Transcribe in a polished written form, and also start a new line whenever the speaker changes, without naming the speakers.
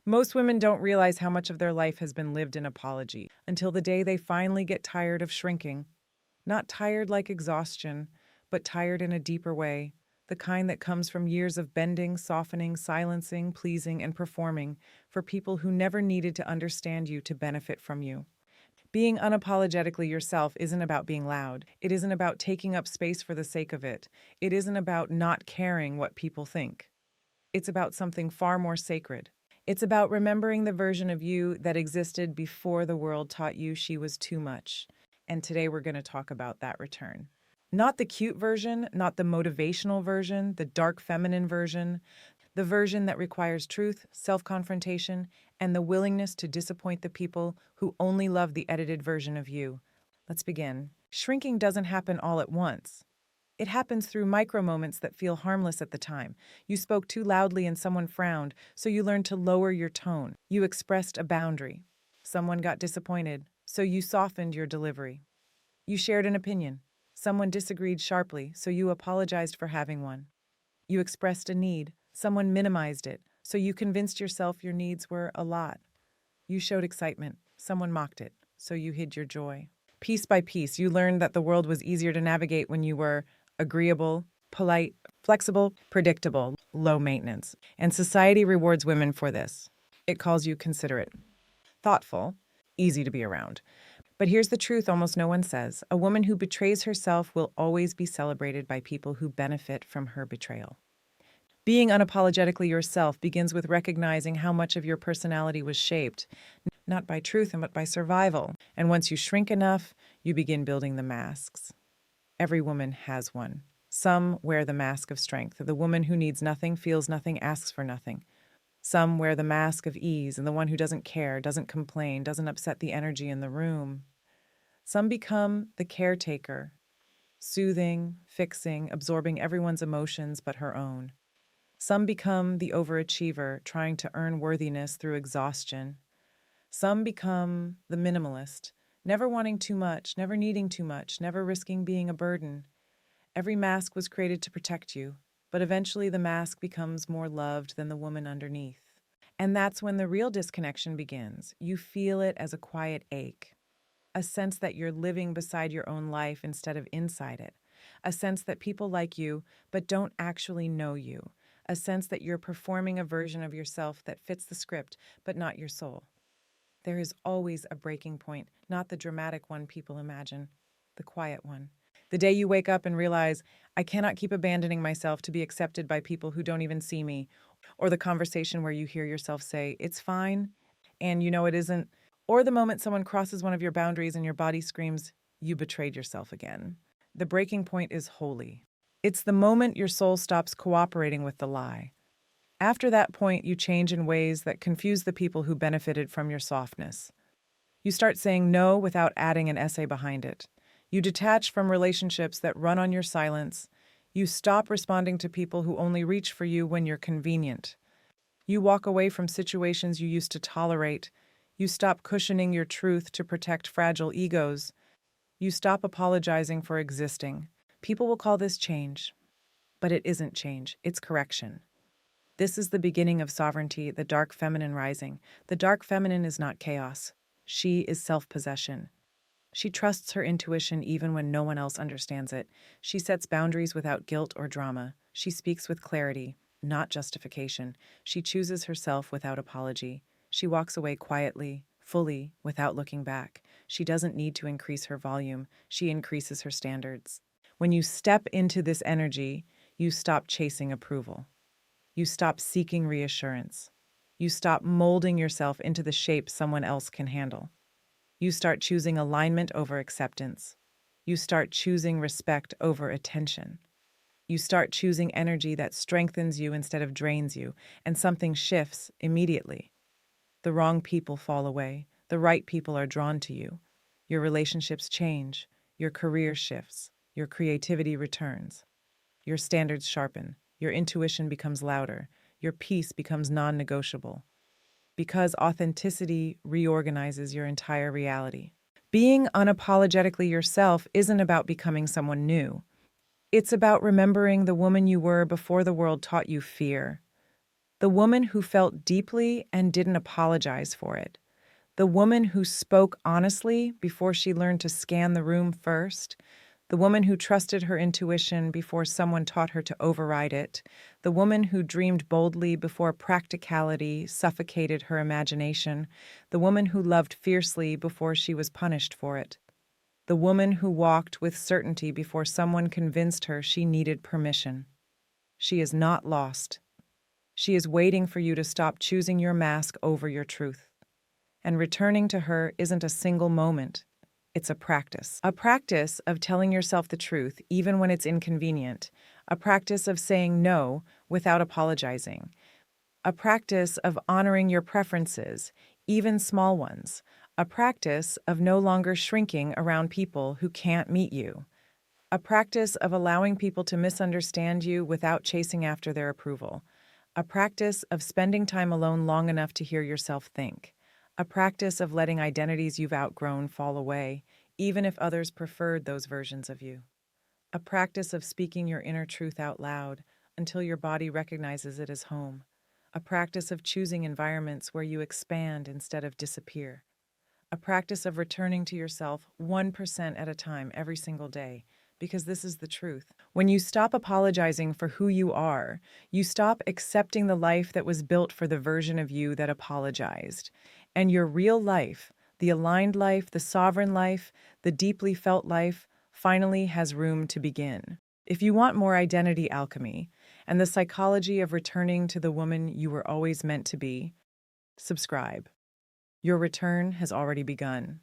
Most women don't realize how much of their life has been lived in apology until the day they finally get tired of shrinking. Not tired like exhaustion, but tired in a deeper way, the kind that comes from years of bending, softening, silencing, pleasing, and performing for people who never needed to understand you to benefit from you. Being unapologetically yourself isn't about being loud. It isn't about taking up space for the sake of it. It isn't about not caring what people think. It's about something far more sacred. It's about remembering the version of you that existed before the world taught you she was too much. And today we're going to talk about that return. Not the cute version, not the motivational version, the dark feminine version, the version that requires truth, self-confrontation, and the willingness to disappoint the people who only love the edited version of you. Let's begin. Shrinking doesn't happen all at once. It happens through micro moments that feel harmless at the time. You spoke too loudly and someone frowned, so you learned to lower your tone. You expressed a boundary. Someone got disappointed, so you softened your delivery. You shared an opinion. Someone disagreed sharply, so you apologized for having one. You expressed a need. Someone minimized it, so you convinced yourself your needs were a lot. You showed excitement. Someone mocked it, so you hid your joy. Piece by piece, you learned that the world was easier to navigate when you were agreeable, polite, flexible, predictable, low maintenance. And society rewards women for this. It calls you considerate, thoughtful, easy to be around. But here's the truth almost no one says. A woman who betrays herself will always be celebrated by people who benefit from her betrayal. Being unapologetically yourself begins with recognizing how much of your personality was shaped, not by truth, but by survival. And once you shrink enough, you begin building the masks. Every woman has one. Some wear the mask of strength. The woman who needs nothing, feels nothing, asks for nothing. Some wear the mask of ease, and the one who doesn't care, doesn't complain, doesn't upset the energy in the room. Some become the caretaker, soothing, fixing, absorbing everyone's emotions but her own. Some become the overachiever, trying to earn worthiness through exhaustion. Some become the minimalist, never wanting too much, never needing too much, never risking being a burden. Every mask was created to protect you, but eventually the mask becomes more loved than the woman underneath. And that's when the real disconnection begins. You feel it as a quiet ache, a sense that you're living beside your own life instead of inside it, a sense that people like you but don't actually know you, a sense that you're performing a version of yourself that fits the script but not your soul. There is always a breaking point, not the dramatic one people imagine, the quiet one. The day you wake up and realize, I cannot keep abandoning myself to be accepted by people who don't even see me, or the conversation where you hear yourself say, it's fine, and you know it isn't, or the moment someone crosses one of your boundaries and your body screams, you betrayed yourself again. The breaking point is holy. It's the moment your soul stops cooperating with the lie. After that point, you change in ways that confuse the people who benefited from your softness. You start saying no without adding an essay behind it. You detach from relationships that run on your silence. You stop responding to people who only reach for you when you're convenient. You walk away from situations you used to tolerate. You stop cushioning your truth to protect fragile egos. You stop apologizing for existing. People will call this change, but it isn't change, it's correction. This is the beginning of sovereignty, the dark feminine rising. The dark feminine is not chaos. She is self-possession. She trusts her intuition even when no one else understands it. She sets boundaries without guilt or drama. She speaks with clarity, not justification. She chooses herself without apology. She walks away quietly, fully, without looking back. She doesn't need to increase her volume. She increases her standards. When you step into this energy, you stop chasing approval. You stop seeking reassurance. You stop molding yourself into the shape someone else can handle. You start choosing alignment over acceptance. You start choosing respect over attention. You start choosing energy that strengthens you instead of drains you, and something shifts immediately. The wrong people fall away. The right people are drawn to you. Your relationships change. Your career shifts. Your creativity returns. Your standards sharpen. Your intuition becomes louder. Your peace becomes non-negotiable. Because authenticity reorganizes your entire reality. Being unapologetically yourself isn't about becoming someone new. It's about remembering the woman you were before the world taught you fear. The woman who felt deeply and didn't apologize for it. The woman who spoke honestly before she learned to scan the room first. The woman who trusted her intuition before someone taught her to override it. The woman who dreamed boldly before practicality suffocated her imagination. The woman who loved fiercely before she was punished for it. The woman who walked with certainty before someone convinced her she needed permission. She is not lost. She is waiting for you to stop choosing your mask over your truth. And returning to her isn't a single moment. It's a practice. A practice of telling yourself the truth, even when it's inconvenient. A practice of saying no without apologizing. A practice of honoring your preferences, even small ones. A practice of no longer shrinking around people who can't meet you. A practice of allowing people to misunderstand you without chasing after their approval. A practice of spending time alone long enough to hear yourself think. A practice of letting identities you've outgrown fall away, even if others preferred those versions of you. A practice of speaking your inner truth out loud until your body recognizes it as home. A practice of choosing environments where you expand instead of disappear. A practice of returning to yourself 1% at a time every single day, because this is the truth. When you stop apologizing for who you are, you stop accepting the life that was built for the version of you that apologized. And your real life, the aligned life, the sovereign life, the deeply felt life, finally has room to begin. If you want more identity alchemy and the psychology of returning to the woman you were always meant to be, subscribe. Your return has already begun.